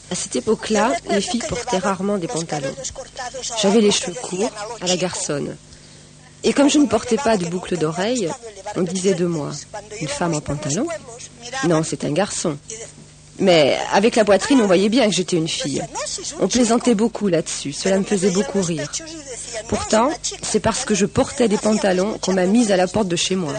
À cette époque-là, les filles portaient rarement des pantalons. J'avais les cheveux courts, à la garçonne. Et comme je ne portais pas de boucles d'oreilles, on disait de moi, une femme en pantalon? Non, c'est un garçon. Mais avec la poitrine, on voyait bien que j'étais une fille. On plaisantait beaucoup là-dessus, cela me faisait beaucoup rire. Pourtant, c'est parce que je portais des pantalons qu'on m'a mise à la porte de chez moi.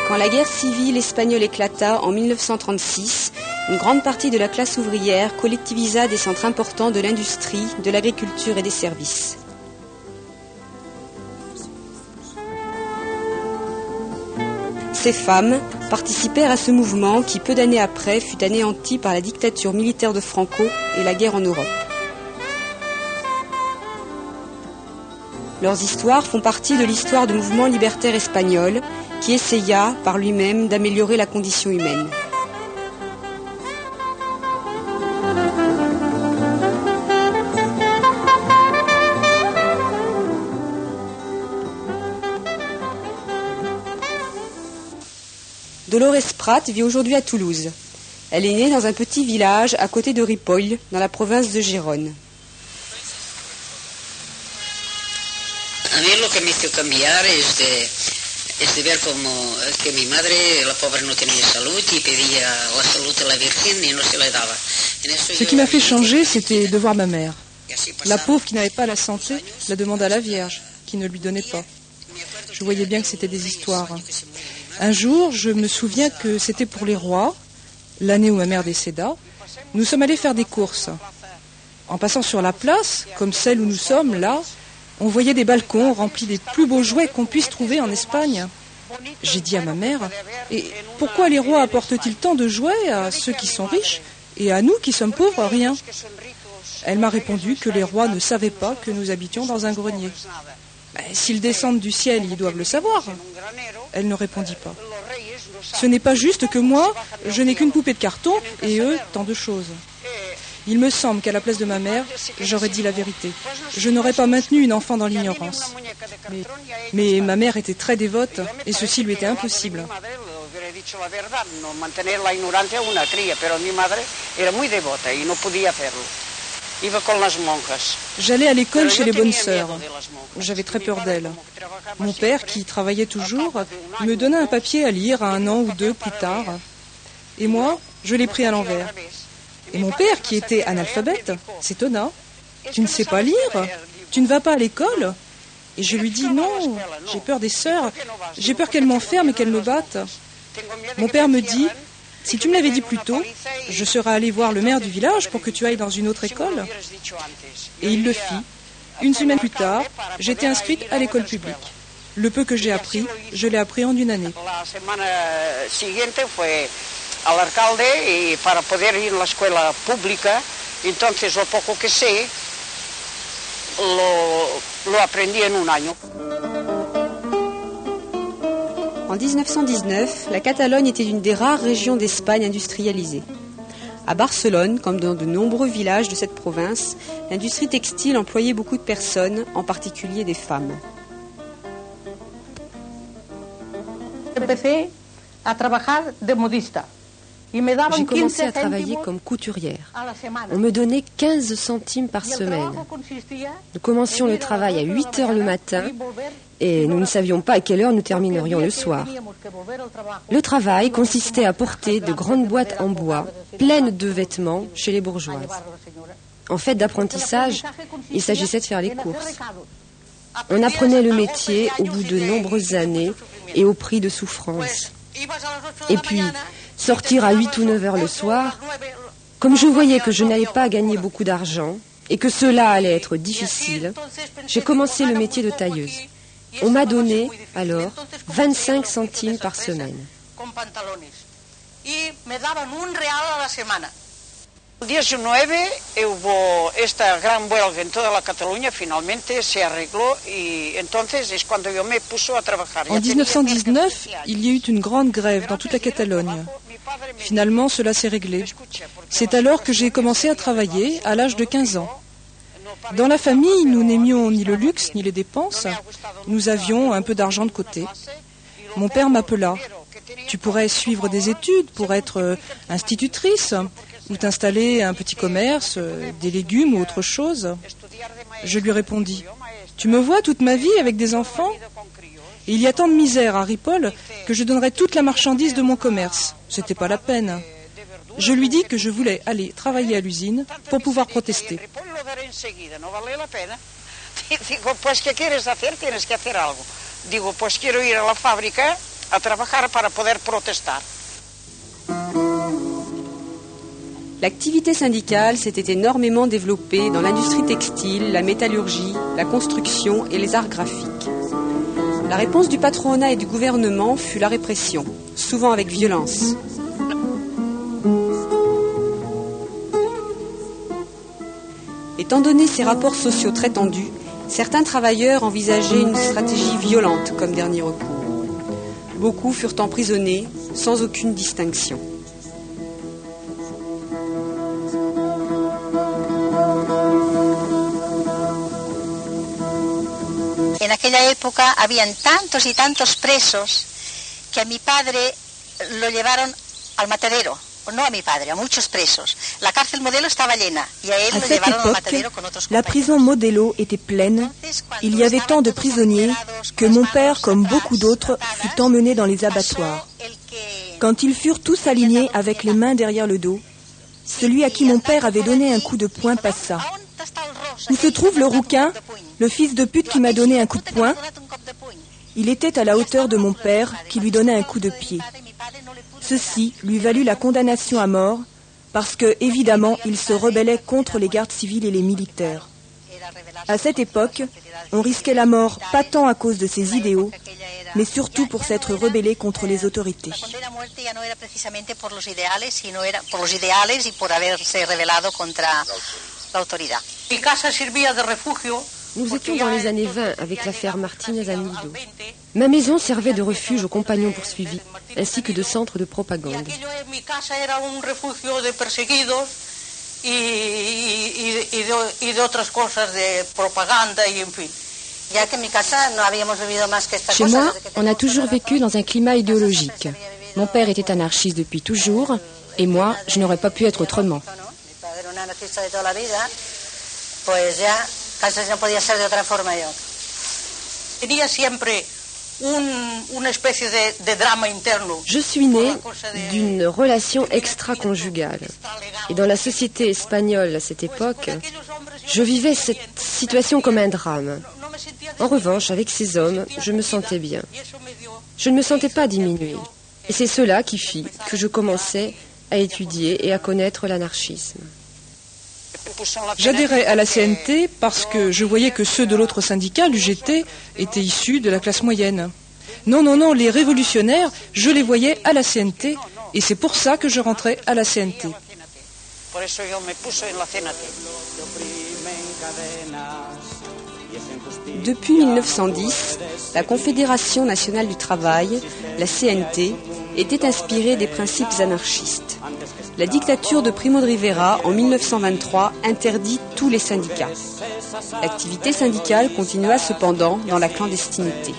Quand la guerre civile espagnole éclata en 1936, une grande partie de la classe ouvrière collectivisa des centres importants de l'industrie, de l'agriculture et des services. Ces femmes participèrent à ce mouvement qui, peu d'années après, fut anéanti par la dictature militaire de Franco et la guerre en Europe. Leurs histoires font partie de l'histoire du mouvement libertaire espagnol qui essaya, par lui-même, d'améliorer la condition humaine. Dolores Prat vit aujourd'hui à Toulouse. Elle est née dans un petit village à côté de Ripoll, dans la province de Gérone. A mí lo que me hizo cambiar es de ver como que mi madre, la pobre, no tenía salud y pedía la salud de la Virgen y no se la daba. Ce qui m'a fait changer, c'était de voir ma mère. La pauvre qui n'avait pas la santé la demanda à la Vierge, qui ne lui donnait pas. Je voyais bien que c'était des histoires. Un jour, je me souviens que c'était pour les rois, l'année où ma mère décéda. Nous sommes allés faire des courses. En passant sur la place, comme celle où nous sommes, là, on voyait des balcons remplis des plus beaux jouets qu'on puisse trouver en Espagne. J'ai dit à ma mère, et pourquoi les rois apportent-ils tant de jouets à ceux qui sont riches et à nous qui sommes pauvres, rien? Elle m'a répondu que les rois ne savaient pas que nous habitions dans un grenier. S'ils descendent du ciel, ils doivent le savoir. Elle ne répondit pas. Ce n'est pas juste que moi, je n'ai qu'une poupée de carton et eux, tant de choses. Il me semble qu'à la place de ma mère, j'aurais dit la vérité. Je n'aurais pas maintenu une enfant dans l'ignorance. Mais ma mère était très dévote et ceci lui était impossible. J'allais à l'école chez les bonnes sœurs. J'avais très peur d'elles. Mon père, qui travaillait toujours, me donna un papier à lire 1 an ou 2 plus tard. Et moi, je l'ai pris à l'envers. Et mon père, qui était analphabète, s'étonna. « Tu ne sais pas lire? Tu ne vas pas à l'école ?» Et je lui dis « Non, j'ai peur des sœurs, j'ai peur qu'elles m'enferment et qu'elles me battent. » Mon père me dit « Si tu me l'avais dit plus tôt, je serais allé voir le maire du village pour que tu ailles dans une autre école. » Et il le fit. 1 semaine plus tard, j'étais inscrite à l'école publique. Le peu que j'ai appris, je l'ai appris en 1 année. Al alcalde y para poder ir a la escuela pública, entonces lo poco que sé lo aprendí en 1 año. En 1919, la Catalogne était une des rares régions d'Espagne industrialisées. À Barcelone, comme dans de nombreux villages de cette province, l'industrie textile employait beaucoup de personnes, en particulier des femmes. Empecé a trabajar de modista. J'ai commencé à travailler comme couturière. On me donnait 15 centimes par semaine. Nous commencions le travail à 8 heures le matin et nous ne savions pas à quelle heure nous terminerions le soir. Le travail consistait à porter de grandes boîtes en bois pleines de vêtements chez les bourgeoises. En fait d'apprentissage, il s'agissait de faire les courses. On apprenait le métier au bout de nombreuses années et au prix de souffrance. Et puis, sortir à 8 ou 9 heures le soir, comme je voyais que je n'allais pas gagner beaucoup d'argent et que cela allait être difficile, j'ai commencé le métier de tailleuse. On m'a donné alors 25 centimes par semaine. El 19 hubo esta gran huelga en toda la Cataluña, finalmente se arregló y entonces es cuando yo me puso a trabajar. En 1919, il y a eu une grande grève dans toute la Catalogne. Finalement, cela s'est réglé. C'est alors que j'ai commencé à travailler à l'âge de 15 ans. Dans la famille, nous n'aimions ni le luxe ni les dépenses. Nous avions un peu d'argent de côté. Mon père m'appela. « Tu pourrais suivre des études pour être institutrice ou t'installer un petit commerce, des légumes ou autre chose ?» Je lui répondis « Tu me vois toute ma vie avec des enfants ? Et il y a tant de misère à Ripoll que je donnerais toute la marchandise de mon commerce. C'était pas la peine. » Je lui dis que je voulais aller travailler à l'usine pour pouvoir protester. Digo, pues, ¿qué quieres hacer? Tienes que hacer algo. Digo, pues quiero ir a la fábrica a trabajar para poder protestar. L'activité syndicale s'était énormément développée dans l'industrie textile, la métallurgie, la construction et les arts graphiques. La réponse du patronat et du gouvernement fut la répression, souvent avec violence. Étant donné ces rapports sociaux très tendus, certains travailleurs envisageaient une stratégie violente comme dernier recours. Beaucoup furent emprisonnés sans aucune distinction. En aquella época habían tantos y tantos presos que a mi padre lo llevaron al matadero. No a mi padre, a muchos presos. La cárcel Modelo estaba llena y a él lo llevaron al matadero con otros compañeros. La prison Modelo était pleine. Il y avait tant de prisonniers que mon père, comme beaucoup d'autres, fut emmené dans les abattoirs. Quand ils furent tous alignés avec les mains derrière le dos, celui à qui mon père avait donné un coup de poing passa. Où se trouve le rouquin, le fils de pute qui m'a donné un coup de poing? Il était à la hauteur de mon père qui lui donnait un coup de pied. Ceci lui valut la condamnation à mort parce que, évidemment, il se rebellait contre les gardes civils et les militaires. À cette époque, on risquait la mort pas tant à cause de ses idéaux, mais surtout pour s'être rebellé contre les autorités. Nous étions dans les années 20 avec l'affaire Martínez Anido. Ma maison servait de refuge aux compagnons poursuivis, ainsi que de centre de propagande. Chez moi, on a toujours vécu dans un climat idéologique. Mon père était anarchiste depuis toujours, et moi, je n'aurais pas pu être autrement. No podía ser de otra forma yo. Tenía siempre Je suis née d'une relation extra-conjugale. Et dans la société espagnole à cette époque, je vivais cette situation comme un drame. En revanche, avec ces hommes, je me sentais bien. Je ne me sentais pas diminuée. Et c'est cela qui fit que je commençais à étudier et à connaître l'anarchisme. J'adhérais à la CNT parce que je voyais que ceux de l'autre syndicat, l'UGT, étaient issus de la classe moyenne. Non, les révolutionnaires, je les voyais à la CNT et c'est pour ça que je rentrais à la CNT. Depuis 1910, la Confédération nationale du travail, la CNT, était inspirée des principes anarchistes. La dictature de Primo de Rivera, en 1923, interdit tous les syndicats. L'activité syndicale continua cependant dans la clandestinité.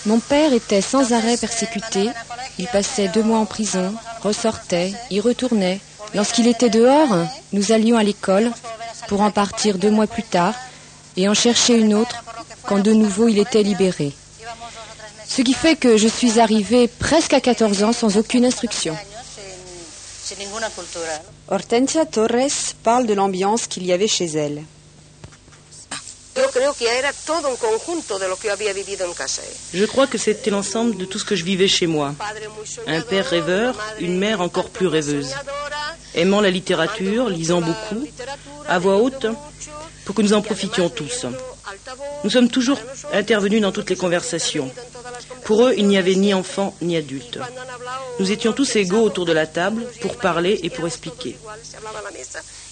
Mon père était sans arrêt persécuté. Il passait 2 mois en prison, ressortait, y retournait. Lorsqu'il était dehors, nous allions à l'école pour en partir 2 mois plus tard et en chercher une autre quand de nouveau il était libéré. Ce qui fait que je suis arrivée presque à 14 ans sans aucune instruction. Hortensia Torres parle de l'ambiance qu'il y avait chez elle. Je crois que c'était l'ensemble de tout ce que je vivais chez moi. Un père rêveur, une mère encore plus rêveuse. Aimant la littérature, lisant beaucoup, à voix haute, pour que nous en profitions tous. Nous sommes toujours intervenus dans toutes les conversations. Pour eux, il n'y avait ni enfants ni adultes. Nous étions tous égaux autour de la table pour parler et pour expliquer.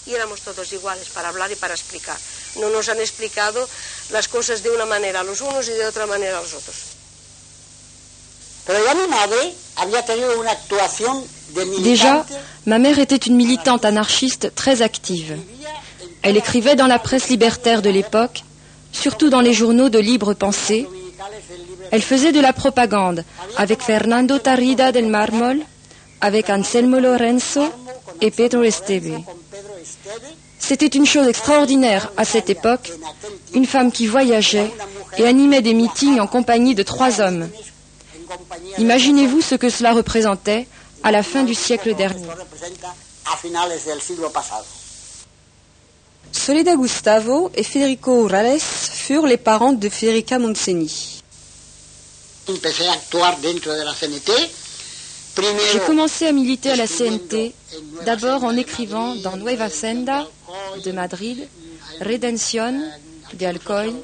Y éramos todos iguales para hablar y para explicar. No nos han explicado las cosas de una manera a los unos y de otra manera a los otros. Déjà, ma mère était une militante anarchiste très active. Elle écrivait dans la presse libertaire de l'époque, surtout dans les journaux de libre pensée. Elle faisait de la propagande avec Fernando Tarrida del Mármol, avec Anselmo Lorenzo et Pedro Esteve. C'était une chose extraordinaire à cette époque, une femme qui voyageait et animait des meetings en compagnie de 3 hommes. Imaginez-vous ce que cela représentait à la fin du siècle dernier. Soledad Gustavo et Federico Urrales furent les parents de Federica Montseny. J'ai commencé à militer à la CNT, d'abord en écrivant dans Nueva Senda de Madrid, Redención de Alcoy,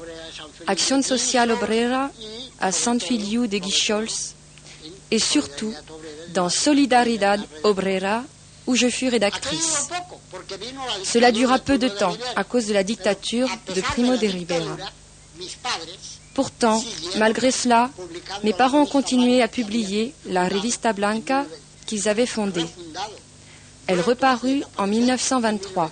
Acción Social Obrera à Sant Feliu de Guíxols et surtout dans Solidaridad Obrera où je fus rédactrice. Cela dura peu de temps à cause de la dictature de Primo de Rivera. Pourtant, malgré cela, mes parents ont continué à publier la Revista Blanca qu'ils avaient fondée. Elle reparut en 1923.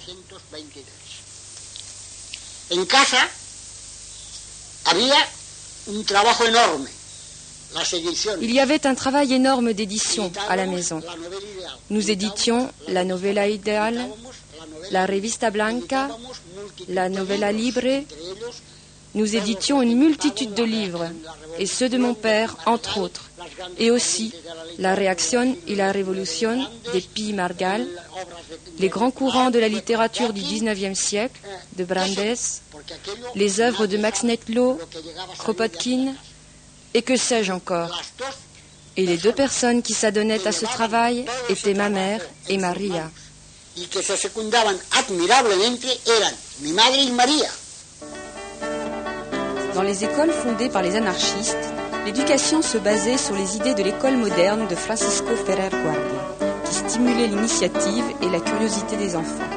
Il y avait un travail énorme d'édition à la maison. Nous éditions la Novela Ideal, la Revista Blanca, la Novela Libre. Nous éditions une multitude de livres, et ceux de mon père, entre autres, et aussi La Reacción y la Revolución de Pi Margall, les grands courants de la littérature du XIXe siècle, de Brandes, les œuvres de Max Nettlau, Kropotkin, et que sais-je encore. Et les 2 personnes qui s'adonnaient à ce travail étaient ma mère et Maria. Dans les écoles fondées par les anarchistes, l'éducation se basait sur les idées de l'école moderne de Francisco Ferrer Guardia, qui stimulait l'initiative et la curiosité des enfants.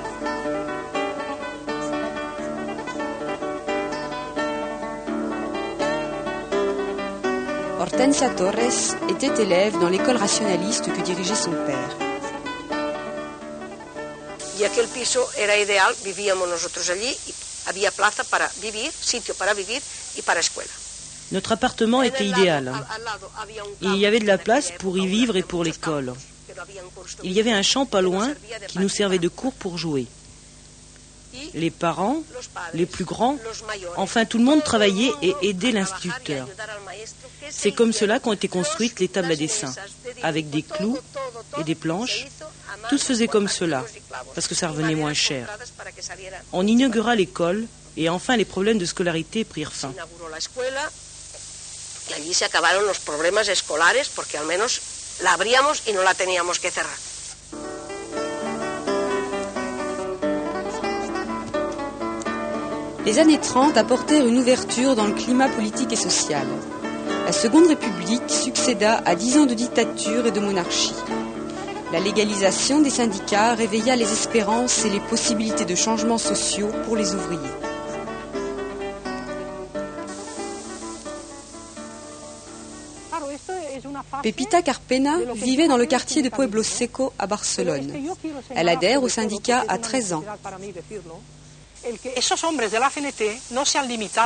Hortensia Torres était élève dans l'école rationaliste que dirigeait son père. Y aquel piso era ideal, vivíamos nosotros allí y había plaza para vivir, sitio para vivir y para escuela. Notre appartement était idéal. Il y avait de la place pour y vivre et pour l'école. Il y avait un champ pas loin qui nous servait de cours pour jouer. Les parents, les plus grands, enfin tout le monde travaillait et aidait l'instituteur. C'est comme cela qu'ont été construites les tables à dessin, avec des clous et des planches. Tout se faisait comme cela, parce que ça revenait moins cher. On inaugura l'école et enfin les problèmes de scolarité prirent fin. Y allí se acabaron los problemas escolares porque al menos la abríamos y no la teníamos que cerrar. Les années 30 apportèrent une ouverture dans le climat politique et social. La Seconde République succéda à 10 ans de dictature et de monarchie. La légalisation des syndicats réveilla les espérances et les possibilités de changements sociaux pour les ouvriers. Pepita Carpena vivait dans le quartier de Pueblo Seco à Barcelone. Elle adhère au syndicat à 13 ans.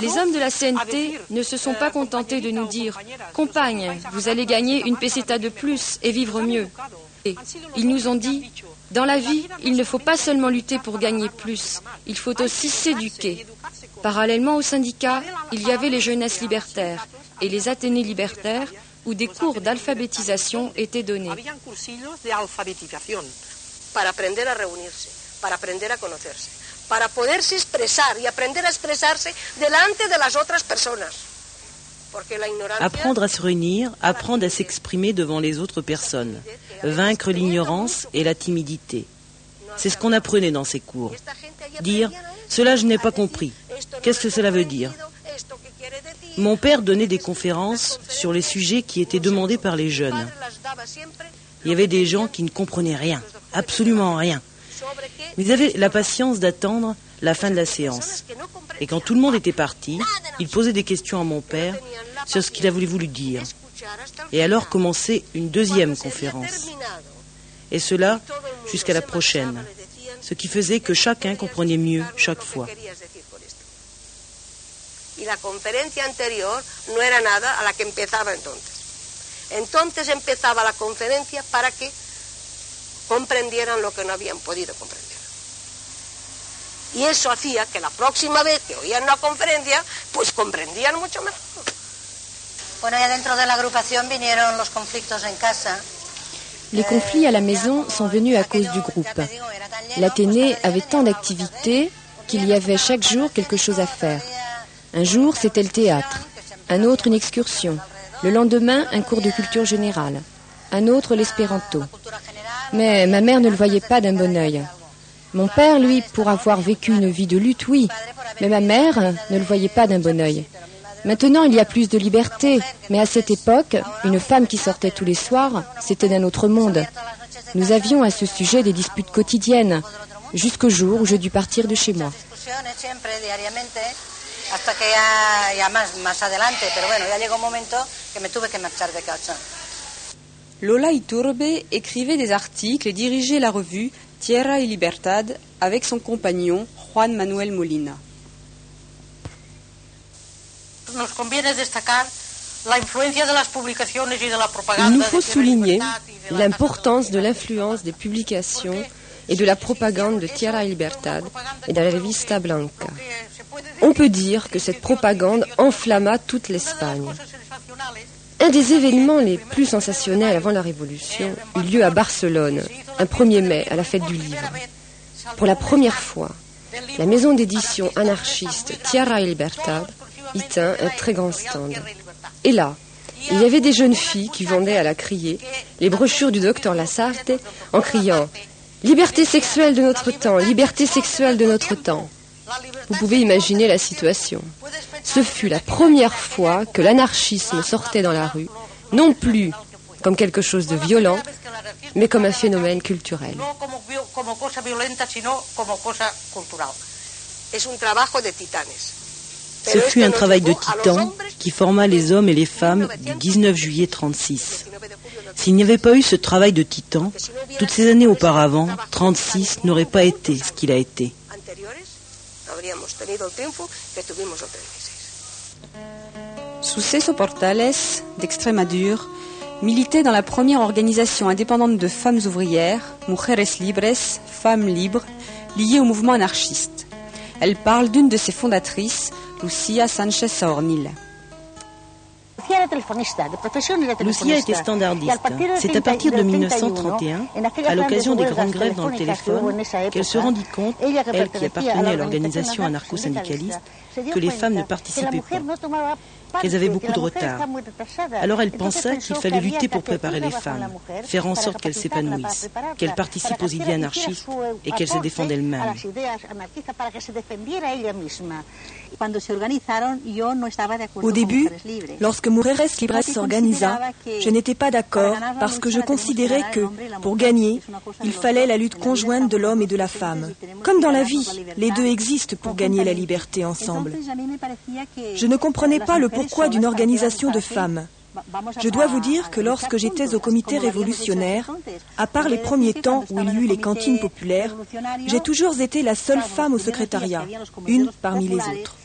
Les hommes de la CNT ne se sont pas contentés de nous dire « Compagne, vous allez gagner une peseta de plus et vivre mieux ». Et ils nous ont dit « Dans la vie, il ne faut pas seulement lutter pour gagner plus, il faut aussi s'éduquer ». Parallèlement au syndicat, il y avait les jeunesses libertaires et les athénées libertaires où des cours d'alphabétisation étaient donnés. Para aprender a reunirse, para aprender a conocerse, para poderse expresar y aprender a expresarse delante de las otras personas. Apprendre à se réunir, apprendre à s'exprimer devant les autres personnes, vaincre l'ignorance et la timidité. C'est ce qu'on apprenait dans ces cours. Dire « Cela je n'ai pas compris. Qu'est-ce que cela veut dire ?» Mon père donnait des conférences sur les sujets qui étaient demandés par les jeunes. Il y avait des gens qui ne comprenaient rien, absolument rien. Mais ils avaient la patience d'attendre la fin de la séance. Et quand tout le monde était parti, ils posaient des questions à mon père sur ce qu'il avait voulu dire. Et alors commençait une deuxième conférence. Et cela jusqu'à la prochaine. Ce qui faisait que chacun comprenait mieux chaque fois. Y la conferencia anterior no era nada a la que empezaba entonces. Entonces empezaba la conferencia para que comprendieran lo que no habían podido comprender. Y eso hacía que la próxima vez que oían una conferencia, pues comprendían mucho mejor. Bueno, ya dentro de la agrupación vinieron los conflictos en casa. Les conflits à la maison sont venus à cause du groupe. L'Athénée avait tant d'activités qu'il y avait chaque jour quelque chose à faire. Un jour, c'était le théâtre, un autre une excursion, le lendemain, un cours de culture générale, un autre l'espéranto. Mais ma mère ne le voyait pas d'un bon œil. Mon père, lui, pour avoir vécu une vie de lutte, oui, mais ma mère ne le voyait pas d'un bon œil. Maintenant, il y a plus de liberté, mais à cette époque, une femme qui sortait tous les soirs, c'était d'un autre monde. Nous avions à ce sujet des disputes quotidiennes, jusqu'au jour où je dus partir de chez moi. Hasta que ya más adelante, pero bueno, ya llegó un momento que me tuve que marchar de casa. Lola Iturbe écrivait des articles et dirigeait la revue Tierra y Libertad avec son compagnon Juan Manuel Molina. Nos conviene destacar la influencia de las publicaciones y de la propaganda. Il nous faut souligner l'importance de l'influence des publications et de la propagande de Tierra y Libertad et de la Revista Blanca. On peut dire que cette propagande enflamma toute l'Espagne. Un des événements les plus sensationnels avant la Révolution eut lieu à Barcelone, un 1er mai, à la fête du livre. Pour la première fois, la maison d'édition anarchiste Tierra y Libertad y tint un très grand stand. Et là, il y avait des jeunes filles qui vendaient à la criée les brochures du docteur Lasarte en criant « Liberté sexuelle de notre temps, liberté sexuelle de notre temps ». Vous pouvez imaginer la situation. Ce fut la première fois que l'anarchisme sortait dans la rue, non plus comme quelque chose de violent, mais comme un phénomène culturel. Ce fut un travail de titan qui forma les hommes et les femmes du 19 juillet 1936. S'il n'y avait pas eu ce travail de titan, toutes ces années auparavant, 1936 n'aurait pas été ce qu'il a été. Suceso Portales, d'Extremadure, militait dans la première organisation indépendante de femmes ouvrières, Mujeres Libres, Femmes Libres, liée au mouvement anarchiste. Elle parle d'une de ses fondatrices, Lucia Sánchez Saornil. Lucia était standardiste. C'est à partir de 1931, à l'occasion des grandes grèves dans le téléphone, qu'elle se rendit compte, elle qui appartenait à l'organisation anarcho-syndicaliste, que les femmes ne participaient pas, qu'elles avaient beaucoup de retard. Alors elle pensa qu'il fallait lutter pour préparer les femmes, faire en sorte qu'elles s'épanouissent, qu'elles participent aux idées anarchistes et qu'elles se défendent elles-mêmes. Au début, lorsque Mujeres Libres s'organisa, je n'étais pas d'accord parce que je considérais que, pour gagner, il fallait la lutte conjointe de l'homme et de la femme. Comme dans la vie, les deux existent pour gagner la liberté ensemble. Je ne comprenais pas le pourquoi d'une organisation de femmes. Je dois vous dire que lorsque j'étais au comité révolutionnaire, à part les premiers temps où il y eut les cantines populaires, j'ai toujours été la seule femme au secrétariat, une parmi les autres.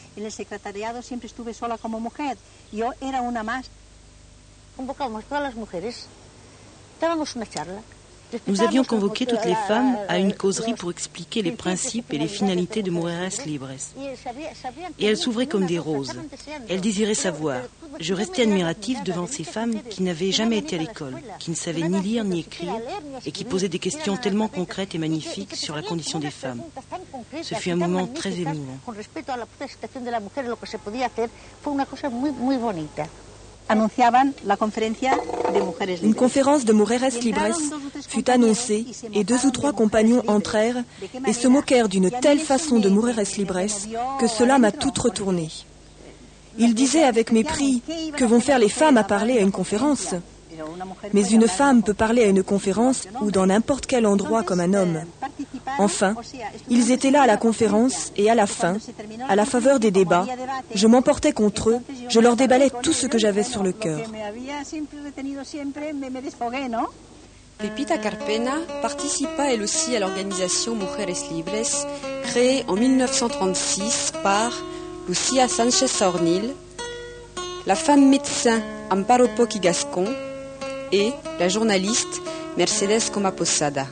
Nous avions convoqué toutes les femmes à une causerie pour expliquer les principes et les finalités de Mujeres Libres. Et elles s'ouvraient comme des roses. Elles désiraient savoir. Je restais admiratif devant ces femmes qui n'avaient jamais été à l'école, qui ne savaient ni lire ni écrire et qui posaient des questions tellement concrètes et magnifiques sur la condition des femmes. Ce fut un moment très émouvant. Une conférence de Mujeres Libres fut annoncée et 2 ou 3 compagnons entrèrent et se moquèrent d'une telle façon de Mujeres Libres que cela m'a toute retournée. Il disait avec mépris « Que vont faire les femmes à parler à une conférence ?» Mais une femme peut parler à une conférence ou dans n'importe quel endroit comme un homme. Enfin, ils étaient là à la conférence et à la fin, à la faveur des débats, je m'emportais contre eux, je leur déballais tout ce que j'avais sur le cœur. Pepita Carpena participa elle aussi à l'organisation Mujeres Libres, créée en 1936 par Lucia Sánchez Saornil, la femme médecin Amparo Poqui Gascon et la journaliste Mercedes Coma Posada.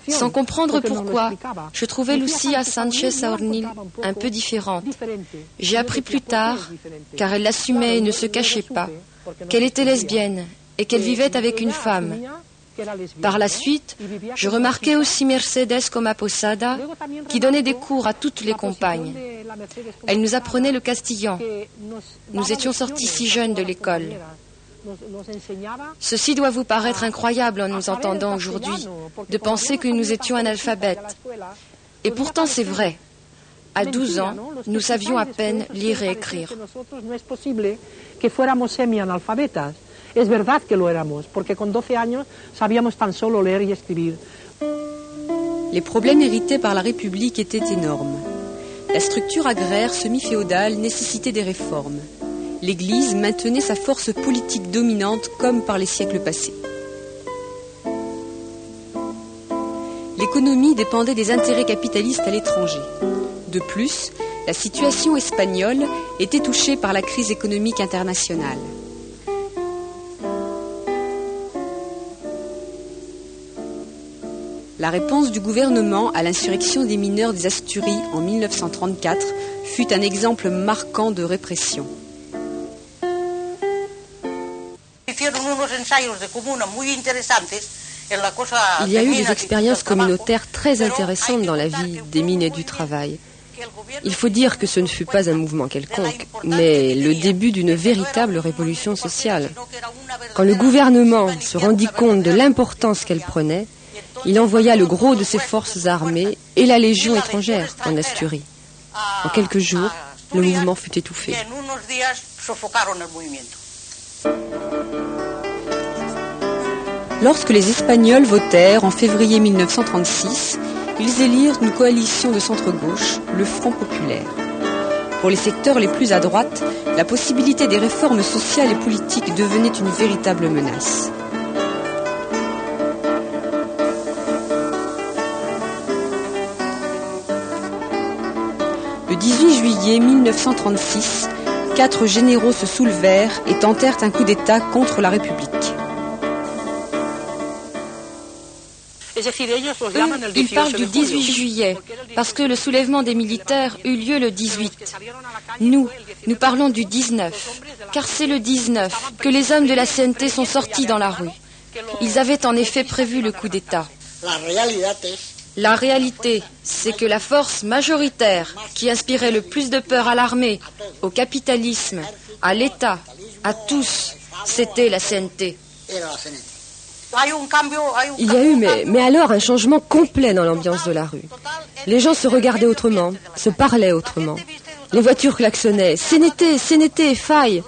Sans comprendre pourquoi, je trouvais Lucia Sánchez Saornil un peu différente. J'ai appris plus tard, car elle l'assumait et ne se cachait pas, qu'elle était lesbienne et qu'elle vivait avec une femme. Par la suite, je remarquais aussi Mercedes Coma Posada, qui donnait des cours à toutes les compagnes. Elle nous apprenait le castillan. Nous étions sortis si jeunes de l'école. Ceci doit vous paraître incroyable en nous entendant aujourd'hui, de penser que nous étions analphabètes. Et pourtant c'est vrai. À 12 ans, nous savions à peine lire et écrire. Es verdad que lo éramos, porque con 12 años sabíamos tan solo leer y escribir. Les problèmes hérités par la République étaient énormes. La structure agraire semi-féodale nécessitait des réformes. L'Église maintenait sa force politique dominante comme par les siècles passés. L'économie dépendait des intérêts capitalistes à l'étranger. De plus, la situation espagnole était touchée par la crise économique internationale. La réponse du gouvernement à l'insurrection des mineurs des Asturies en 1934 fut un exemple marquant de répression. Il y a eu des expériences communautaires très intéressantes dans la vie des mines et du travail. Il faut dire que ce ne fut pas un mouvement quelconque, mais le début d'une véritable révolution sociale. Quand le gouvernement se rendit compte de l'importance qu'elle prenait, il envoya le gros de ses forces armées et la Légion étrangère en Asturie. En quelques jours, le mouvement fut étouffé. Lorsque les Espagnols votèrent en février 1936, ils élirent une coalition de centre-gauche, le Front populaire. Pour les secteurs les plus à droite, la possibilité des réformes sociales et politiques devenait une véritable menace. Le 18 juillet 1936, 4 généraux se soulevèrent et tentèrent un coup d'État contre la République. Ils parlent du 18 juillet, parce que le soulèvement des militaires eut lieu le 18. Nous parlons du 19, car c'est le 19 que les hommes de la CNT sont sortis dans la rue. Ils avaient en effet prévu le coup d'État. La réalité, c'est que la force majoritaire qui inspirait le plus de peur à l'armée, au capitalisme, à l'État, à tous, c'était la CNT. Il y a eu, mais alors, un changement complet dans l'ambiance de la rue. Les gens se regardaient autrement, se parlaient autrement. Les voitures klaxonnaient, CNT, faille.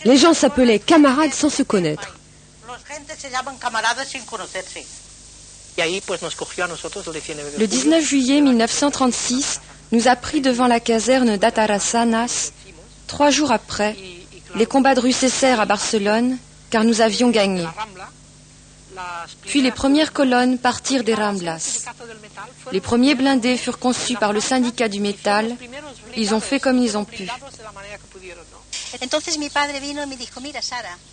Les gens s'appelaient camarades sans se connaître. Le 19 juillet 1936 nous a pris devant la caserne d'Atarazanas. 3 jours après, les combats de rue cessèrent à Barcelone, car nous avions gagné. Puis les premières colonnes partirent des Ramblas. Les premiers blindés furent conçus par le syndicat du métal. Ils ont fait comme ils ont pu.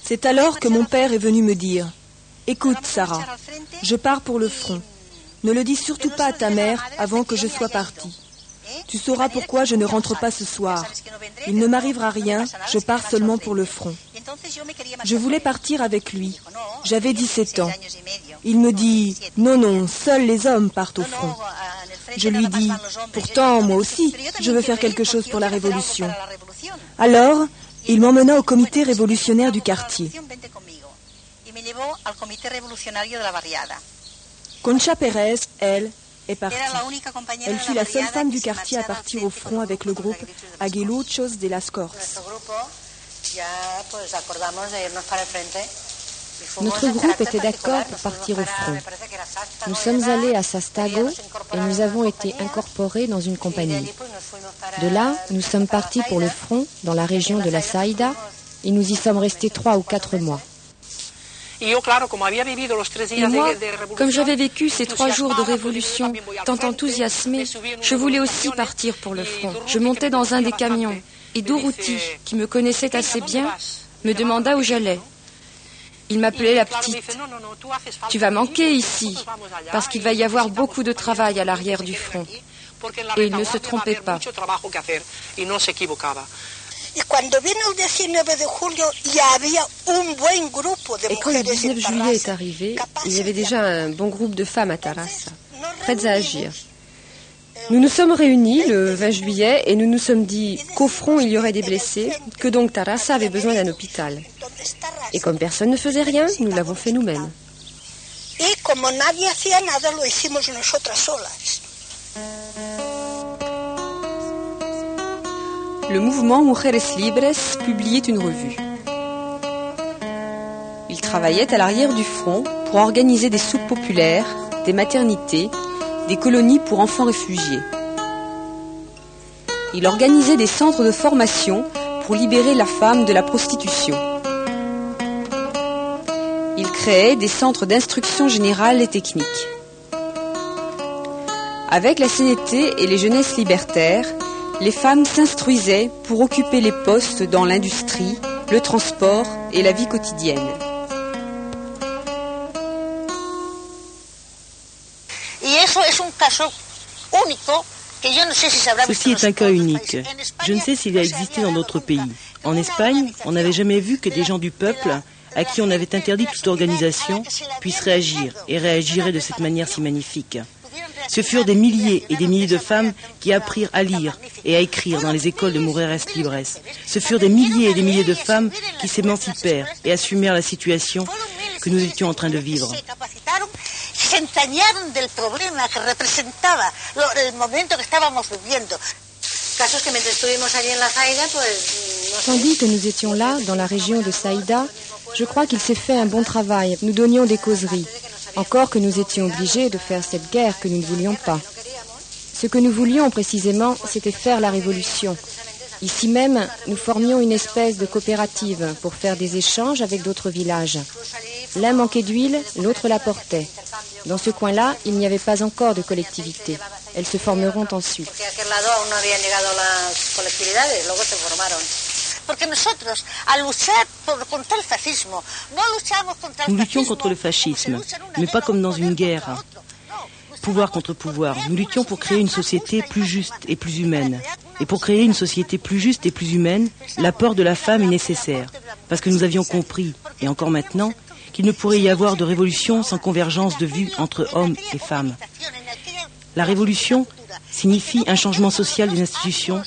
C'est alors que mon père est venu me dire « Écoute, Sarah, je pars pour le front. Ne le dis surtout pas à ta mère avant que je sois partie. Tu sauras pourquoi je ne rentre pas ce soir. Il ne m'arrivera rien, je pars seulement pour le front. » Je voulais partir avec lui. J'avais 17 ans. Il me dit « Non, seuls les hommes partent au front. » Je lui dis « Pourtant, moi aussi, je veux faire quelque chose pour la révolution. » Alors, il m'emmena au comité révolutionnaire du quartier. Concha Pérez, elle, est partie. Elle fut la seule femme du quartier à partir au front avec le groupe Aguiluchos de las Corts. Notre groupe était d'accord pour partir au front. Nous sommes allés à Sastago et nous avons été incorporés dans une compagnie. De là, nous sommes partis pour le front dans la région de la Saïda et nous y sommes restés 3 ou 4 mois. Et moi, comme j'avais vécu ces 3 jours de révolution, tant enthousiasmé, je voulais aussi partir pour le front. Je montais dans un des camions et Dorothy, qui me connaissait assez bien, me demanda où j'allais. Il m'appelait la petite. Tu vas manquer ici, parce qu'il va y avoir beaucoup de travail à l'arrière du front. Et il ne se trompait pas. Et quand le 19 juillet est arrivé, il y avait déjà un bon groupe de femmes à Tarrasa, prêtes à agir. Nous nous sommes réunis le 20 juillet et nous nous sommes dit qu'au front il y aurait des blessés, que donc Tarrasa avait besoin d'un hôpital. Et comme personne ne faisait rien, nous l'avons fait nous-mêmes. Le mouvement Mujeres Libres publiait une revue. Il travaillait à l'arrière du front pour organiser des soupes populaires, des maternités, des colonies pour enfants réfugiés. Il organisait des centres de formation pour libérer la femme de la prostitution. Il créait des centres d'instruction générale et technique. Avec la CNT et les jeunesses libertaires, les femmes s'instruisaient pour occuper les postes dans l'industrie, le transport et la vie quotidienne. Ceci est un cas unique. Je ne sais s'il a existé dans d'autres pays. En Espagne, on n'avait jamais vu que des gens du peuple, à qui on avait interdit toute organisation, puissent réagir, et réagiraient de cette manière si magnifique. Ce furent des milliers et des milliers de femmes qui apprirent à lire et à écrire dans les écoles de Mujeres Libres. Ce furent des milliers et des milliers de femmes qui s'émancipèrent et assumèrent la situation que nous étions en train de vivre. Tandis que nous étions là, dans la région de Saïda, je crois qu'il s'est fait un bon travail. Nous donnions des causeries. Encore que nous étions obligés de faire cette guerre que nous ne voulions pas. Ce que nous voulions précisément, c'était faire la révolution. Ici même, nous formions une espèce de coopérative pour faire des échanges avec d'autres villages. L'un manquait d'huile, l'autre la portait. Dans ce coin-là, il n'y avait pas encore de collectivité. Elles se formeront ensuite. Nous luttions contre le fascisme, mais pas comme dans une guerre. Pouvoir contre pouvoir. Nous luttions pour créer une société plus juste et plus humaine. Et pour créer une société plus juste et plus humaine, l'apport de la femme est nécessaire. Parce que nous avions compris, et encore maintenant, qu'il ne pourrait y avoir de révolution sans convergence de vues entre hommes et femmes. La révolution signifie un changement social des institutions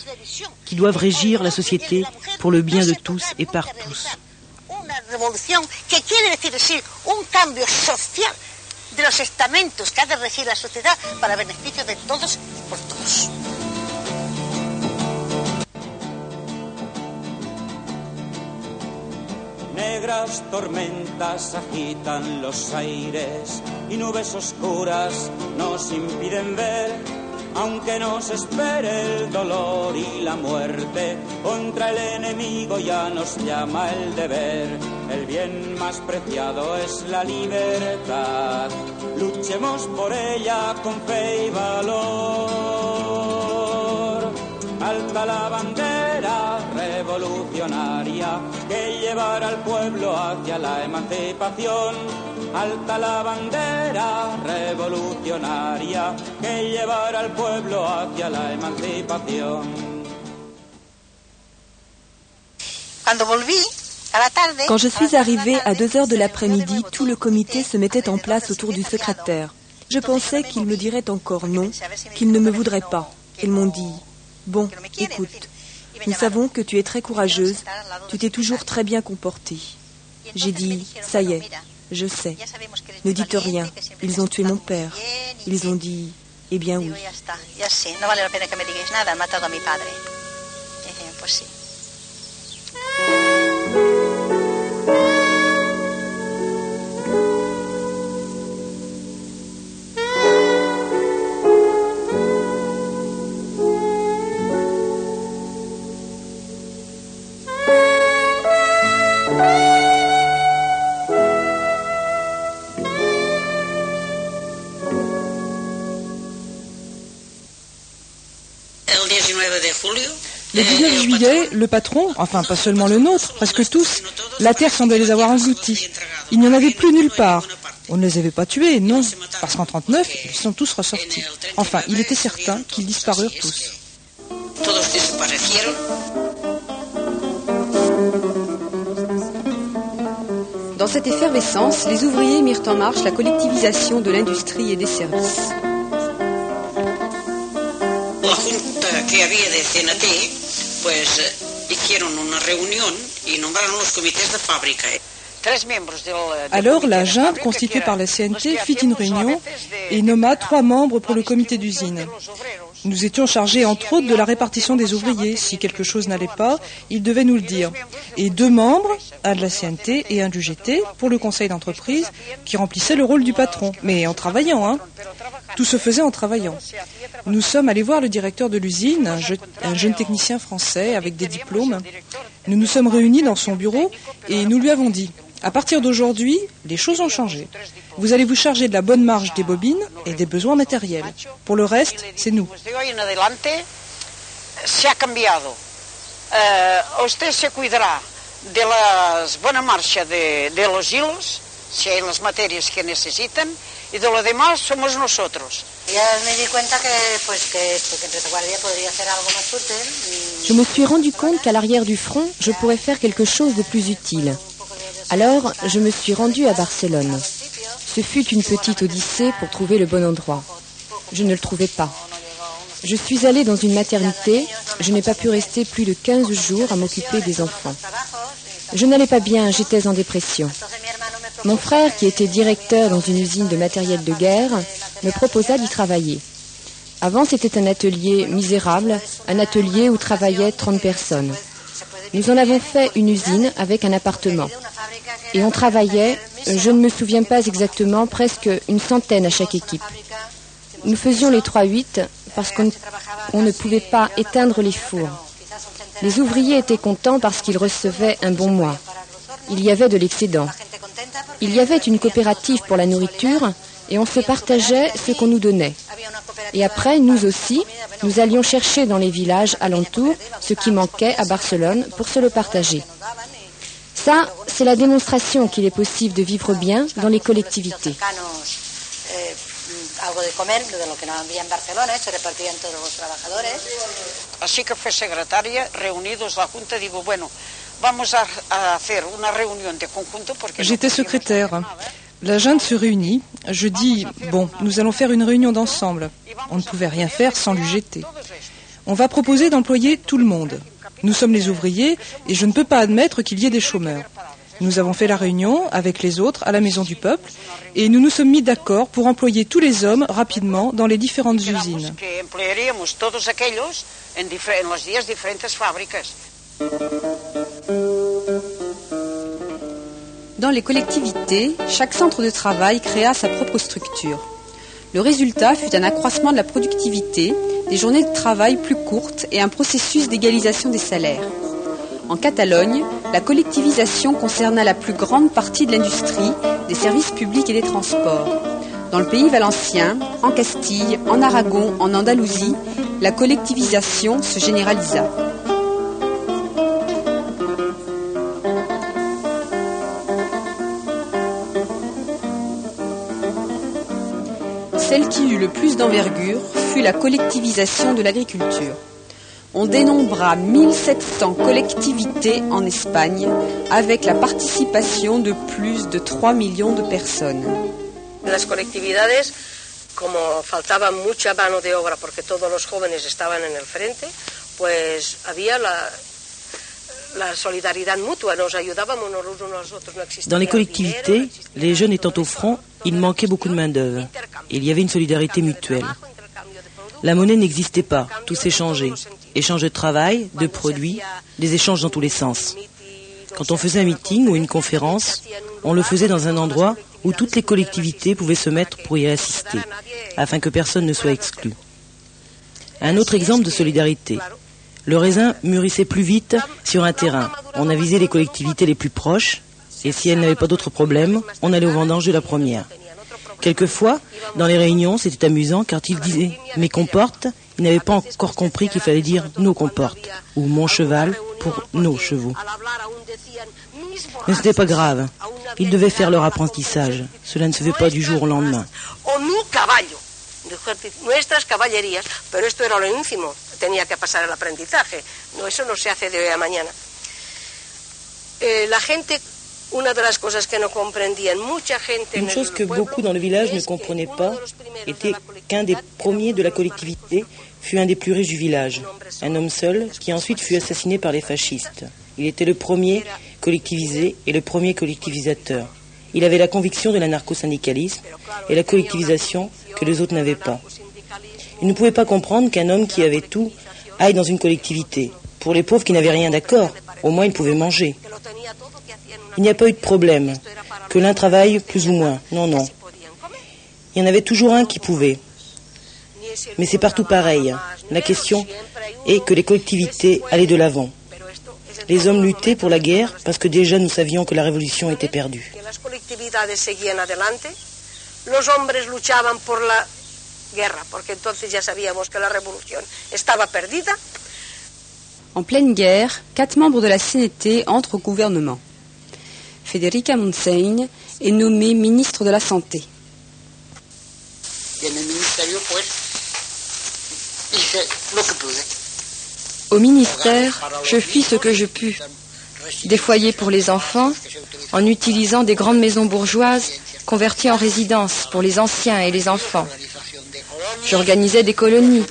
qui doivent régir la société pour le bien de tous et par tous. Une révolution qui quiere decir un cambio social de los estamentos que ha de regir la sociedad para beneficio de todos y por todos. Negras tormentas agitan los aires y nubes oscuras nos impiden ver, aunque nos espere el dolor y la muerte, contra el enemigo ya nos llama el deber. El bien más preciado es la libertad, luchemos por ella con fe y valor. Alta la bandera revolucionaria que llevará al pueblo hacia la emancipación. Alta la bandera revolucionaria que llevará al pueblo hacia la emancipación. Quand je suis arrivée à 2h de l'après-midi, tout le comité se mettait en place autour du secrétaire. Je pensais qu'ils me diraient encore non, qu'ils ne me voudraient pas. Ils m'ont dit « Bon, écoute, nous savons que tu es très courageuse, tu t'es toujours très bien comportée. » J'ai dit « Ça y est, je sais. Ne dites rien, ils ont tué mon père. » Ils ont dit « Eh bien oui. Ya sí, no vale la pena que me digáis nada, han matado a mi padre. Y dije, pues sí. Le 19 juillet, le patron, enfin pas seulement le nôtre, presque tous, la terre semblait les avoir engloutis. Il n'y en avait plus nulle part. On ne les avait pas tués, non, parce qu'en 1939, ils sont tous ressortis. Enfin, il était certain qu'ils disparurent tous. Dans cette effervescence, les ouvriers mirent en marche la collectivisation de l'industrie et des services. La junta que había de CNT, pues hicieron una reunión y nombraron los comités de fábrica. Alors la junte constituée par la CNT fit une réunion et nomma 3 membres pour le comité d'usine. Nous étions chargés entre autres de la répartition des ouvriers. Si quelque chose n'allait pas, ils devaient nous le dire. Et 2 membres, un de la CNT et un du GT, pour le conseil d'entreprise, qui remplissait le rôle du patron. Mais en travaillant, hein. Tout se faisait en travaillant. Nous sommes allés voir le directeur de l'usine, un jeune technicien français avec des diplômes. Nous nous sommes réunis dans son bureau et nous lui avons dit: à partir d'aujourd'hui, les choses ont changé. Vous allez vous charger de la bonne marge des bobines et des besoins matériels. Pour le reste, c'est nous. Usted se cuidará de la buena marcha de los hilos, si hay las materias que necesitan, y de lo demás somos nosotros. Ya me di cuenta que en retaguardia podría hacer algo más útil. Je me suis rendu compte qu'à l'arrière du front, je pourrais faire quelque chose de plus utile. Alors, je me suis rendue à Barcelone. Ce fut une petite odyssée pour trouver le bon endroit. Je ne le trouvais pas. Je suis allée dans une maternité. Je n'ai pas pu rester plus de 15 jours à m'occuper des enfants. Je n'allais pas bien, j'étais en dépression. Mon frère, qui était directeur dans une usine de matériel de guerre, me proposa d'y travailler. Avant, c'était un atelier misérable, un atelier où travaillaient 30 personnes. Nous en avons fait une usine avec un appartement. Et on travaillait, je ne me souviens pas exactement, presque une centaine à chaque équipe. Nous faisions les 3-8 parce qu'on ne pouvait pas éteindre les fours. Les ouvriers étaient contents parce qu'ils recevaient un bon mois. Il y avait de l'excédent. Il y avait une coopérative pour la nourriture et on se partageait ce qu'on nous donnait. Et après, nous aussi, nous allions chercher dans les villages alentours ce qui manquait à Barcelone pour se le partager. Ça, c'est la démonstration qu'il est possible de vivre bien dans les collectivités. Así que fue secretaria, reunidos la junta, digo, bueno, vamos a hacer una reunión de conjunto porque... J'étais secrétaire. La junte se réunit. Je dis, bon, nous allons faire une réunion d'ensemble. On ne pouvait rien faire sans l'UGT. On va proposer d'employer tout le monde. Nous sommes les ouvriers et je ne peux pas admettre qu'il y ait des chômeurs. Nous avons fait la réunion avec les autres à la Maison du Peuple et nous nous sommes mis d'accord pour employer tous les hommes rapidement dans les différentes usines. Dans les collectivités, chaque centre de travail créa sa propre structure. Le résultat fut un accroissement de la productivité, des journées de travail plus courtes et un processus d'égalisation des salaires. En Catalogne, la collectivisation concerna la plus grande partie de l'industrie, des services publics et des transports. Dans le pays valencien, en Castille, en Aragon, en Andalousie, la collectivisation se généralisa. Celle qui eut le plus d'envergure fut la collectivisation de l'agriculture. On dénombra 1700 collectivités en Espagne, avec la participation de plus de 3 millions de personnes. Las colectividades, como faltaba mucha mano de obra porque todos los jóvenes estaban en el frente, pues había la solidaridad mutua, nos ayudábamos los unos a los otros. Dans les collectivités, les jeunes étant au front, il manquait beaucoup de main-d'œuvre. Il y avait une solidarité mutuelle. La monnaie n'existait pas, tout s'échangeait. Échange de travail, de produits, des échanges dans tous les sens. Quand on faisait un meeting ou une conférence, on le faisait dans un endroit où toutes les collectivités pouvaient se mettre pour y assister, afin que personne ne soit exclu. Un autre exemple de solidarité. Le raisin mûrissait plus vite sur un terrain. On avisait les collectivités les plus proches, et si elles n'avaient pas d'autres problèmes, on allait aux vendanges de la première. Quelquefois, dans les réunions, c'était amusant car ils disaient « mes comportes », ils n'avaient pas encore compris qu'il fallait dire « nos comportes » ou « mon cheval » pour « nos chevaux ». Mais ce n'était pas grave, ils devaient faire leur apprentissage. Cela ne se fait pas du jour au lendemain. Nuestras caballerías, pero esto era lo ínfimo, tenía que pasar el aprendizaje, no, eso no se hace de hoy a mañana. La gente, una de las cosas que no comprendían, mucha gente. Une chose que beaucoup dans le village ne comprenaient pas était qu'un des premiers de la collectivité fut un des plus riches du village, un homme seul qui ensuite fut assassiné par les fascistes. Il était le premier collectivisé et le premier collectivisateur. Il avait la conviction de l'anarcho-syndicalisme et la collectivisation que les autres n'avaient pas. Il ne pouvait pas comprendre qu'un homme qui avait tout aille dans une collectivité. Pour les pauvres qui n'avaient rien d'accord, au moins ils pouvaient manger. Il n'y a pas eu de problème, que l'un travaille plus ou moins. Non, non. Il y en avait toujours un qui pouvait. Mais c'est partout pareil. La question est que les collectivités allaient de l'avant. Les hommes luttaient pour la guerre parce que déjà nous savions que la révolution était perdue. Los hombres luchaban por la guerra, porque entonces ya sabíamos que la revolución estaba perdida. En pleine guerre, 4 membres de la CNT entrent au gouvernement. Federica Montseny est nommée ministre de la Santé. Au ministère, je fis ce que je pus. Des foyers pour les enfants, en utilisant des grandes maisons bourgeoises converties en résidences pour les anciens et les enfants. J'organisais des colonies,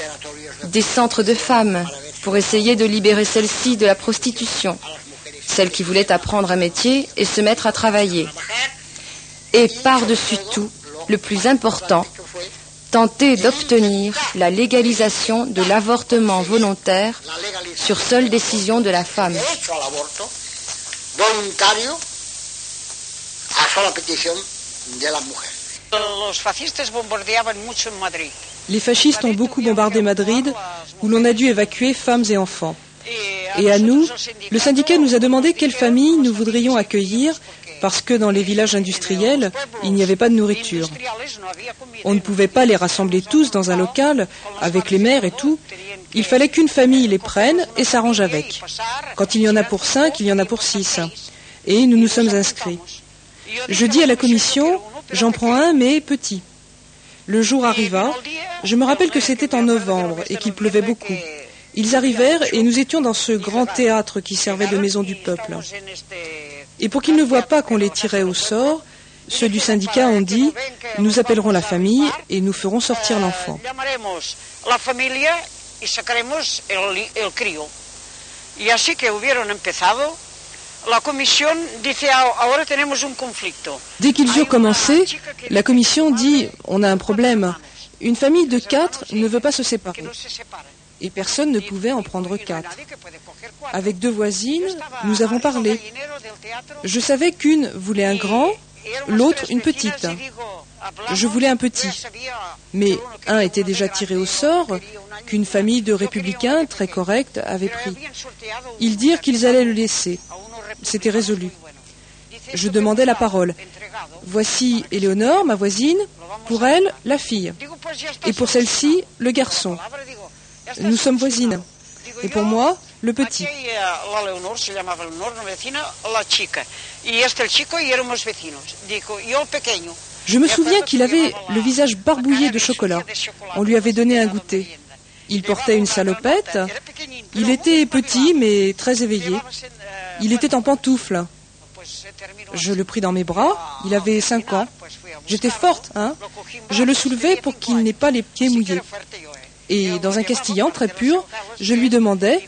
des centres de femmes pour essayer de libérer celles-ci de la prostitution, celles qui voulaient apprendre un métier et se mettre à travailler. Et par-dessus tout, le plus important, tenter d'obtenir la légalisation de l'avortement volontaire sur seule décision de la femme. Les fascistes ont beaucoup bombardé Madrid, où l'on a dû évacuer femmes et enfants. Et à nous, le syndicat nous a demandé quelles familles nous voudrions accueillir, parce que dans les villages industriels, il n'y avait pas de nourriture. On ne pouvait pas les rassembler tous dans un local, avec les mères et tout. Il fallait qu'une famille les prenne et s'arrange avec. Quand il y en a pour 5, il y en a pour 6. Et nous nous sommes inscrits. Je dis à la commission, j'en prends un, mais petit. Le jour arriva, je me rappelle que c'était en novembre et qu'il pleuvait beaucoup. Ils arrivèrent et nous étions dans ce grand théâtre qui servait de maison du peuple. Et pour qu'ils ne voient pas qu'on les tirait au sort, ceux du syndicat ont dit « Nous appellerons la famille et nous ferons sortir l'enfant ». Dès qu'ils eurent commencé, la commission dit « On a un problème. Une famille de 4 ne veut pas se séparer. » Et personne ne pouvait en prendre 4. Avec 2 voisines, nous avons parlé. Je savais qu'une voulait un grand, l'autre une petite. Je voulais un petit. Mais un était déjà tiré au sort, qu'une famille de républicains très corrects avait pris. Ils dirent qu'ils allaient le laisser. C'était résolu. Je demandais la parole. Voici Éléonore, ma voisine, pour elle, la fille. Et pour celle-ci, le garçon. Nous sommes voisines. Et pour moi, le petit. Je me souviens qu'il avait le visage barbouillé de chocolat. On lui avait donné un goûter. Il portait une salopette. Il était petit, mais très éveillé. Il était en pantoufles. Je le pris dans mes bras. Il avait 5 ans. J'étais forte, hein. Je le soulevais pour qu'il n'ait pas les pieds mouillés. Et dans un castillan très pur, je lui demandais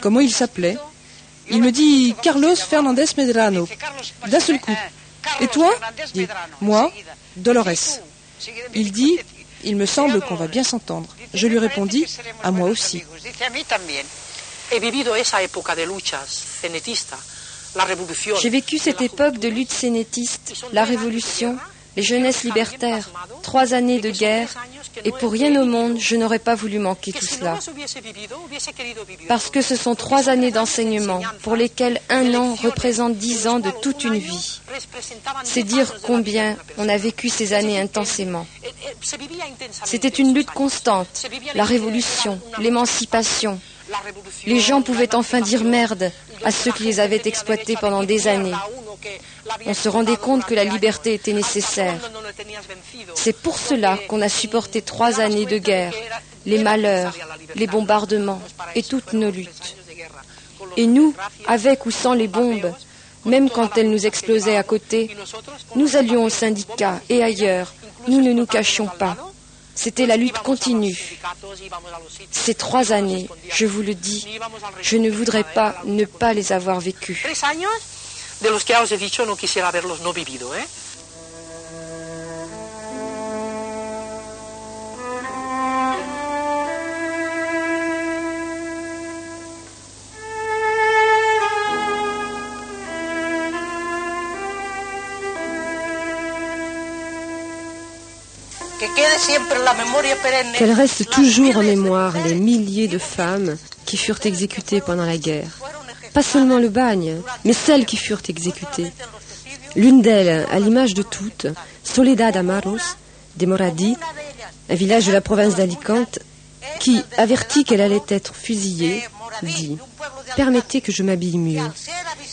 comment il s'appelait. Il me dit « Carlos Fernandez Medrano ». D'un seul coup. « Et toi ?» dit « Moi, Dolores ». Il dit Il me semble qu'on va bien s'entendre. Je lui répondis, à moi aussi. J'ai vécu cette époque de lutte sénétiste, la révolution, les jeunesses libertaires, 3 années de guerre, et pour rien au monde, je n'aurais pas voulu manquer tout cela. Parce que ce sont 3 années d'enseignement, pour lesquelles 1 an représente 10 ans de toute une vie. C'est dire combien on a vécu ces années intensément. C'était une lutte constante, la révolution, l'émancipation. Les gens pouvaient enfin dire merde à ceux qui les avaient exploités pendant des années. On se rendait compte que la liberté était nécessaire. C'est pour cela qu'on a supporté 3 années de guerre, les malheurs, les bombardements et toutes nos luttes. Et nous, avec ou sans les bombes, même quand elles nous explosaient à côté, nous allions aux syndicats et ailleurs, nous ne nous cachions pas. C'était la lutte continue. Ces 3 années, je vous le dis, je ne voudrais pas ne pas les avoir vécues. De los que ya os he dicho, no quisiera haberlos no vivido, ¿eh? Qu'elle reste toujours en mémoire les milliers de femmes qui furent exécutées pendant la guerre. Pas seulement le bagne, mais celles qui furent exécutées. L'une d'elles, à l'image de toutes, Soledad Amaros, de Moradi, un village de la province d'Alicante, qui, avertie qu'elle allait être fusillée, dit « Permettez que je m'habille mieux ».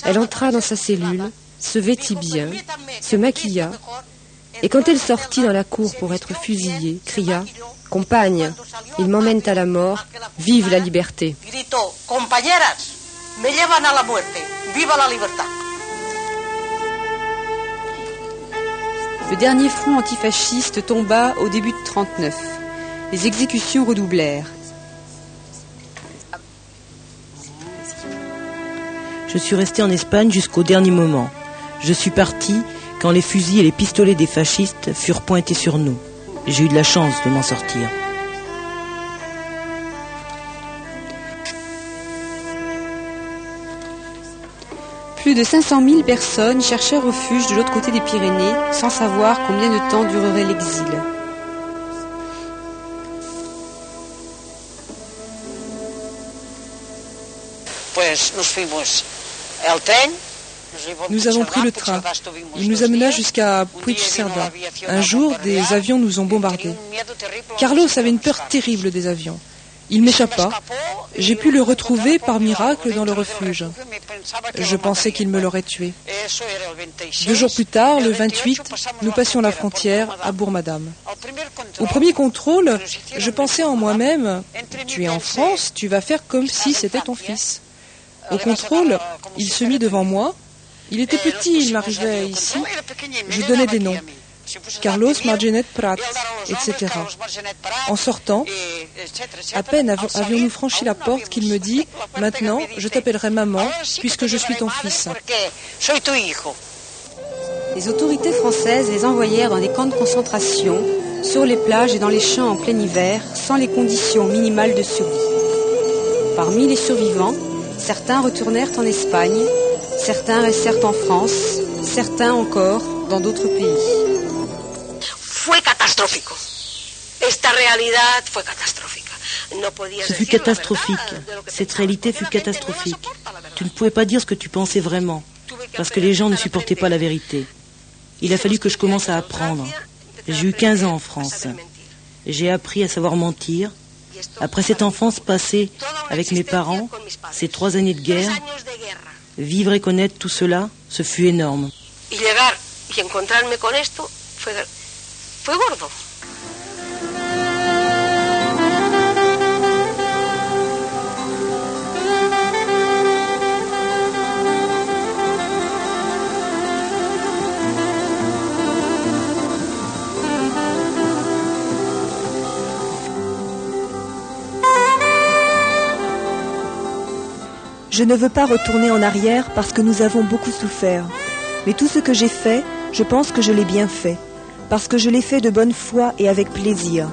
Elle entra dans sa cellule, se vêtit bien, se maquilla, et quand elle sortit dans la cour pour être fusillée, cria « Compagne, ils m'emmènent à la mort, vive la liberté ». Me llevan a la muerte. Viva la libertad. Le dernier front antifasciste tomba au début de 1939. Les exécutions redoublèrent. Je suis resté en Espagne jusqu'au dernier moment. Je suis parti quand les fusils et les pistolets des fascistes furent pointés sur nous. J'ai eu de la chance de m'en sortir. Plus de 500 000 personnes cherchaient refuge de l'autre côté des Pyrénées, sans savoir combien de temps durerait l'exil. Nous avons pris le train. Il nous amena jusqu'à Puigcerdà. Un jour, des avions nous ont bombardés. Carlos avait une peur terrible des avions. Il m'échappa. J'ai pu le retrouver par miracle dans le refuge. Je pensais qu'il me l'aurait tué. 2 jours plus tard, le 28, nous passions la frontière à Bourg-Madame. Au premier contrôle, je pensais en moi-même, tu es en France, tu vas faire comme si c'était ton fils. Au contrôle, il se mit devant moi. Il était petit, il m'arrivait ici. Je donnais des noms. Carlos Margenet Prat, etc. En sortant, à peine avions-nous franchi la porte qu'il me dit « Maintenant, je t'appellerai maman, puisque je suis ton fils. » Les autorités françaises les envoyèrent dans des camps de concentration, sur les plages et dans les champs en plein hiver, sans les conditions minimales de survie. Parmi les survivants, certains retournèrent en Espagne, certains restèrent en France, certains encore dans d'autres pays. Ce fut catastrophique. Cette réalité fut catastrophique. Tu ne pouvais pas dire ce que tu pensais vraiment, parce que les gens ne supportaient pas la vérité. Il a fallu que je commence à apprendre. J'ai eu 15 ans en France. J'ai appris à savoir mentir. Après cette enfance passée avec mes parents, ces 3 années de guerre, vivre et connaître tout cela, ce fut énorme. Fue gordo. Je ne veux pas retourner en arrière parce que nous avons beaucoup souffert. Mais tout ce que j'ai fait, je pense que je l'ai bien fait. parce que je l'ai fait de bonne foi et avec plaisir.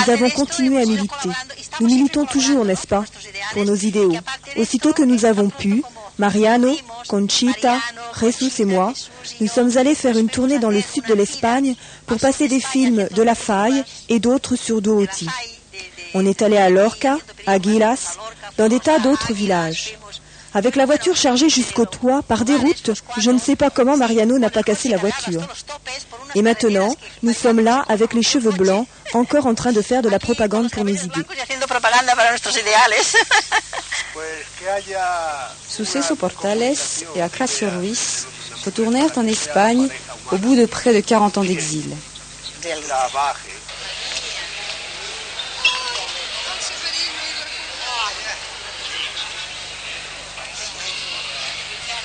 Nous avons continué à militer. Nous militons toujours, n'est-ce pas, pour nos idéaux. Aussitôt que nous avons pu, Mariano, Conchita, Jesus et moi, nous sommes allés faire une tournée dans le sud de l'Espagne pour passer des films de La Faille et d'autres sur Dooti. On est allé à Lorca, à Gilas, dans des tas d'autres villages. Avec la voiture chargée jusqu'au toit, par des routes, je ne sais pas comment Mariano n'a pas cassé la voiture. Et maintenant, nous sommes là avec les cheveux blancs, encore en train de faire de la propagande pour nos idées. Suceso Portales et Acracio Ruiz retournèrent en Espagne au bout de près de 40 ans d'exil.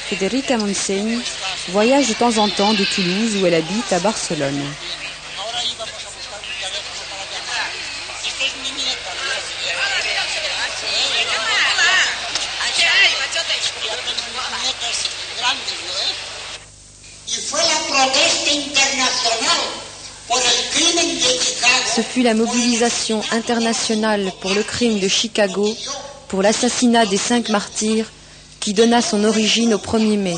Federica Montseny voyage de temps en temps de Toulouse où elle habite à Barcelone. Ce fut la mobilisation internationale pour le crime de Chicago, pour l'assassinat des 5 martyrs, qui donna son origine au 1er mai.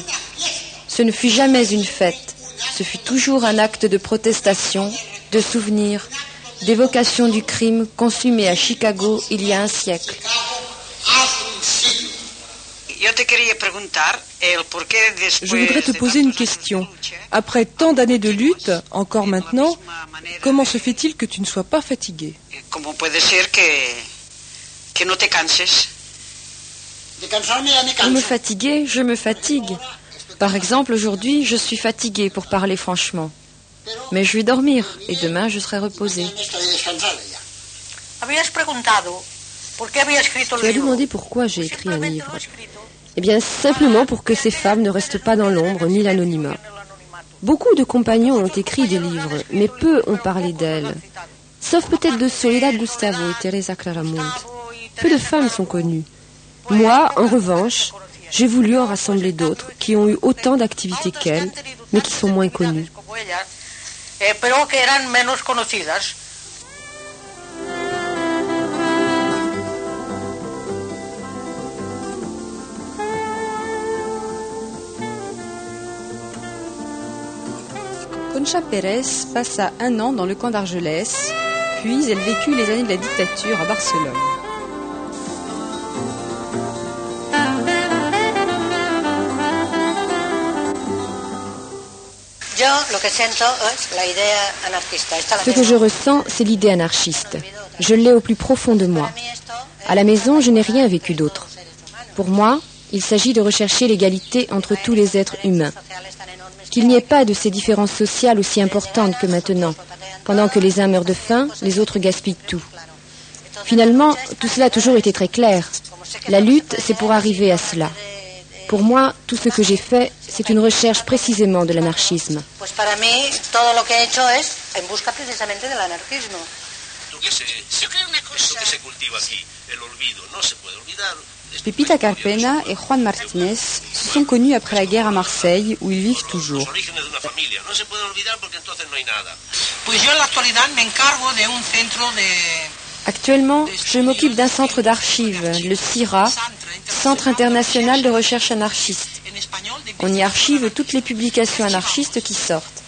Ce ne fut jamais une fête, ce fut toujours un acte de protestation, de souvenir, d'évocation du crime consumé à Chicago il y a un siècle. Je voudrais te poser une question. Après tant d'années de lutte, encore maintenant, comment se fait-il que tu ne sois pas fatigué? Pour me fatiguer, je me fatigue. Par exemple, aujourd'hui, je suis fatiguée pour parler franchement. Mais je vais dormir et demain, je serai reposée. Tu as demandé pourquoi j'ai écrit un livre. Eh bien, simplement pour que ces femmes ne restent pas dans l'ombre ni l'anonymat. Beaucoup de compagnons ont écrit des livres, mais peu ont parlé d'elles. Sauf peut-être de Soledad Gustavo et Teresa Claramunt. Peu de femmes sont connues. Moi, en revanche, j'ai voulu en rassembler d'autres qui ont eu autant d'activités qu'elles, mais qui sont moins connues. Concha Pérez passa 1 an dans le camp d'Argelès, puis elle vécut les années de la dictature à Barcelone. Ce que je ressens, c'est l'idée anarchiste. Je l'ai au plus profond de moi. À la maison, je n'ai rien vécu d'autre. Pour moi, il s'agit de rechercher l'égalité entre tous les êtres humains. Qu'il n'y ait pas de ces différences sociales aussi importantes que maintenant. Pendant que les uns meurent de faim, les autres gaspillent tout. Finalement, tout cela a toujours été très clair. La lutte, c'est pour arriver à cela. Pour moi, tout ce que j'ai fait, c'est une recherche précisément de l'anarchisme. Pepita Carpena et Juan Martínez se sont connus après la guerre à Marseille, où ils vivent toujours. Actuellement, je m'occupe d'un centre d'archives, le CIRA, Centre international de recherche anarchiste. On y archive toutes les publications anarchistes qui sortent.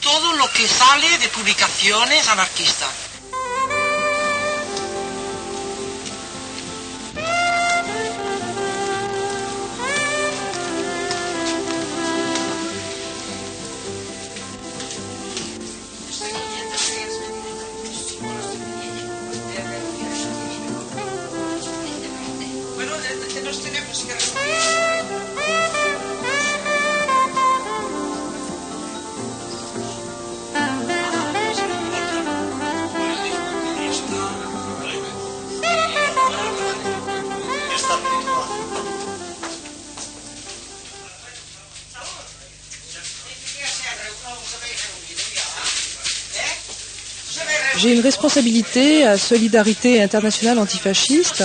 J'ai une responsabilité à Solidarité internationale antifasciste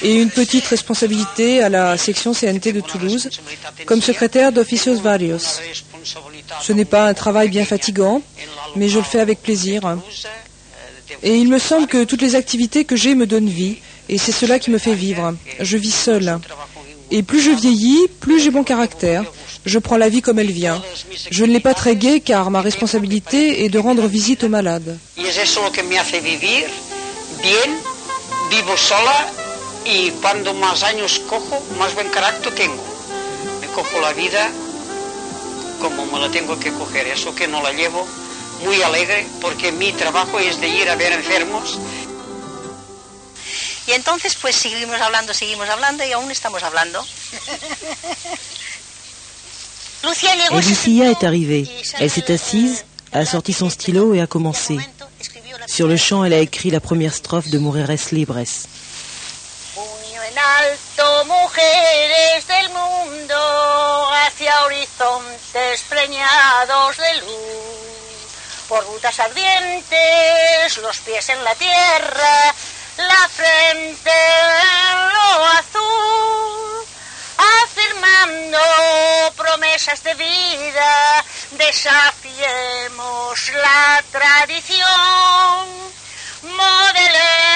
et une petite responsabilité à la section CNT de Toulouse comme secrétaire d'Oficios Varios. Ce n'est pas un travail bien fatigant, mais je le fais avec plaisir. Et il me semble que toutes les activités que j'ai me donnent vie, et c'est cela qui me fait vivre. Je vis seule. Et plus je vieillis, plus j'ai bon caractère. Je prends la vie comme elle vient. Je ne l'ai pas très gaie car ma responsabilité est de rendre visite aux malades. Y es eso lo que me hace vivir bien, vivo sola y cuando más años cojo, más buen carácter tengo. Me cojo la vida como me la tengo que coger, eso que no la llevo muy alegre porque mi trabajo es de ir a ver enfermos. Y entonces pues seguimos hablando y aún estamos hablando. Et Lucia est arrivée. Elle s'est assise, a sorti son stylo et a commencé. Sur le champ, elle a écrit la première strophe de Mujeres Libres. Puño en alto, mujeres del mundo, hacia horizontes preñados de luz. Por rutas ardientes, los pies en la tierra, la frente en lo azul, afirmando promesas de vida, desafiemos la tradición, modelemos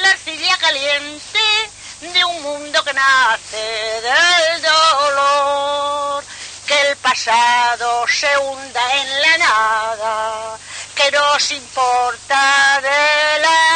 la arcilla caliente de un mundo que nace del dolor, que el pasado se hunda en la nada, que nos importa de la